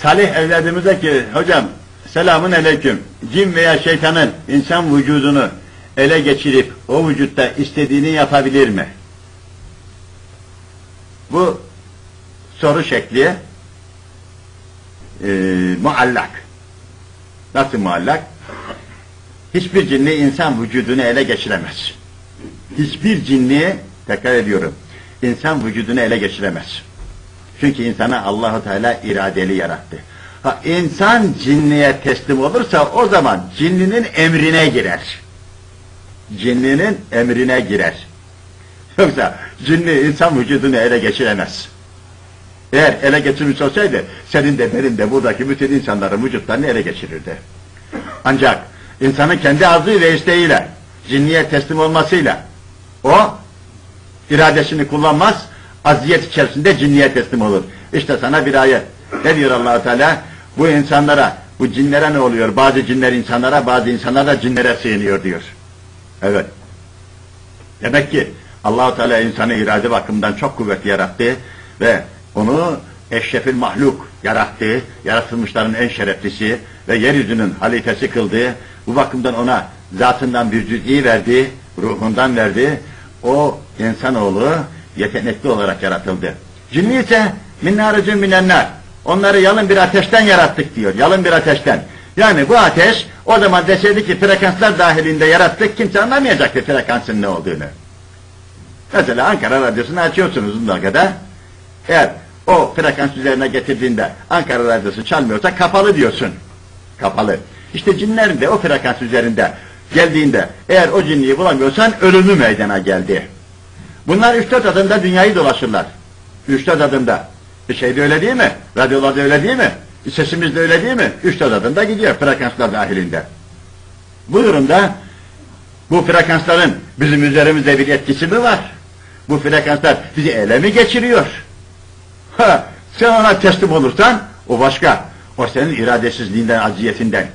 Salih evladımıza ki, hocam selamun aleyküm, cin veya şeytanın insan vücudunu ele geçirip o vücutta istediğini yapabilir mi? Bu soru şekli muallak. Nasıl muallak? Hiçbir cinni insan vücudunu ele geçiremez. Hiçbir cinni, tekrar ediyorum, insan vücudunu ele geçiremez. Çünkü insanı Allah-u Teala iradeli yarattı. Ha, insan cinniye teslim olursa o zaman cinninin emrine girer. Cinninin emrine girer. Yoksa cinni insan vücudunu ele geçiremez. Eğer ele geçirmiş olsaydı senin de benim de buradaki bütün insanların vücutlarını ele geçirirdi. Ancak insanın kendi arzu ve isteğiyle, cinniye teslim olmasıyla o iradesini kullanmaz, aziyet içerisinde cinniye teslim olur. İşte sana bir ayet. Ne diyor Allah-u Teala? Bu insanlara, bu cinlere ne oluyor? Bazı cinler insanlara, bazı insanlar da cinlere sığınıyor diyor. Evet. Demek ki Allah-u Teala insanı irade bakımından çok kuvvetli yarattı ve onu eşrefil mahluk yarattı, yaratılmışların en şereflisi ve yeryüzünün halifesi kıldı. Bu bakımdan ona zatından bir cüz'i verdi, ruhundan verdi. O insanoğlu yetenekli olarak yaratıldı. Cinni ise minnârıcın minennâr. Onları yalın bir ateşten yarattık diyor, yalın bir ateşten. Yani bu ateş o zaman deseydi ki frekanslar dahilinde yarattık, kimse anlamayacaktı frekansın ne olduğunu. Mesela Ankara Radyosu'nu açıyorsunuz Zundaga'da. Eğer o frekans üzerine getirdiğinde Ankara Radyosu çalmıyorsa kapalı diyorsun. Kapalı. İşte cinlerin de o frekans üzerinde geldiğinde eğer o cinliyi bulamıyorsan ölümü meydana geldi. Bunlar 3-4 adımda dünyayı dolaşırlar. 3-4 adımda. Şey de öyle değil mi? Radyolarda öyle değil mi? Sesimiz de öyle değil mi? 3-4 adımda gidiyor frekanslar dahilinde. Bu durumda bu frekansların bizim üzerimizde bir etkisi mi var? Bu frekanslar bizi ele mi geçiriyor? Ha, sen ona teslim olursan o başka. O senin iradesizliğinden, aziyetinden.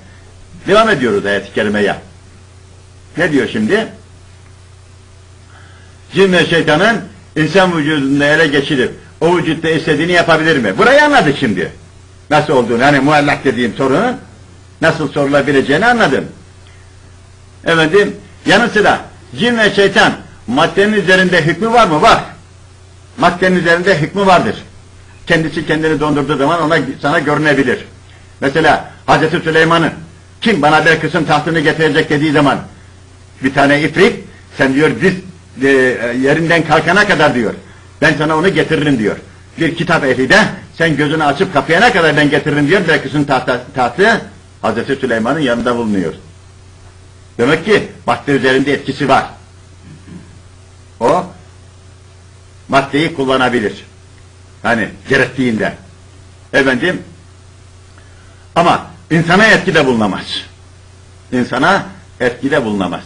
Devam ediyoruz ayet-i kerimeye. Ne diyor şimdi? Cin ve şeytanın insan vücudunda ele geçirip o vücutta istediğini yapabilir mi? Burayı anladık şimdi. Nasıl olduğunu, hani muallak dediğim sorunun nasıl sorulabileceğini anladım. Efendim, yanı sıra cin ve şeytan maddenin üzerinde hükmü var mı? Var. Maddenin üzerinde hükmü vardır. Kendisi kendini dondurduğu zaman sana görünebilir. Mesela Hazreti Süleyman'ın kim bana Belkıs'ın tahtını getirecek dediği zaman bir tane ifrit, sen diyor diz yerinden kalkana kadar diyor, ben sana onu getiririm diyor. Bir kitap ehli de sen gözünü açıp kapayana kadar ben getiririm diyor, Belkıs'ın tahtı Hazreti Süleyman'ın yanında bulunuyor. Demek ki madde üzerinde etkisi var. O maddeyi kullanabilir. Hani gerektiğinde. Efendim, ama insana etkide bulunamaz. İnsana etkide bulunamaz.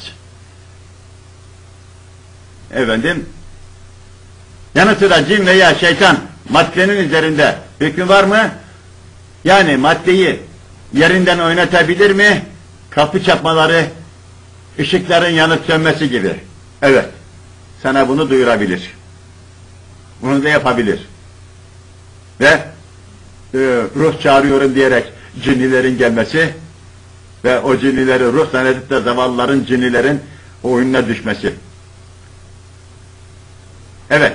Efendim, yanı sıra cin veya şeytan maddenin üzerinde hükmü var mı? Yani maddeyi yerinden oynatabilir mi? Kapı çarpmaları, ışıkların yanıp sönmesi gibi. Evet, sana bunu duyurabilir. Bunu da yapabilir. Ve ruh çağırıyorum diyerek cinnilerin gelmesi ve o cinnileri ruh zannedip de zavallıların, cinnilerin oyununa düşmesi. Evet.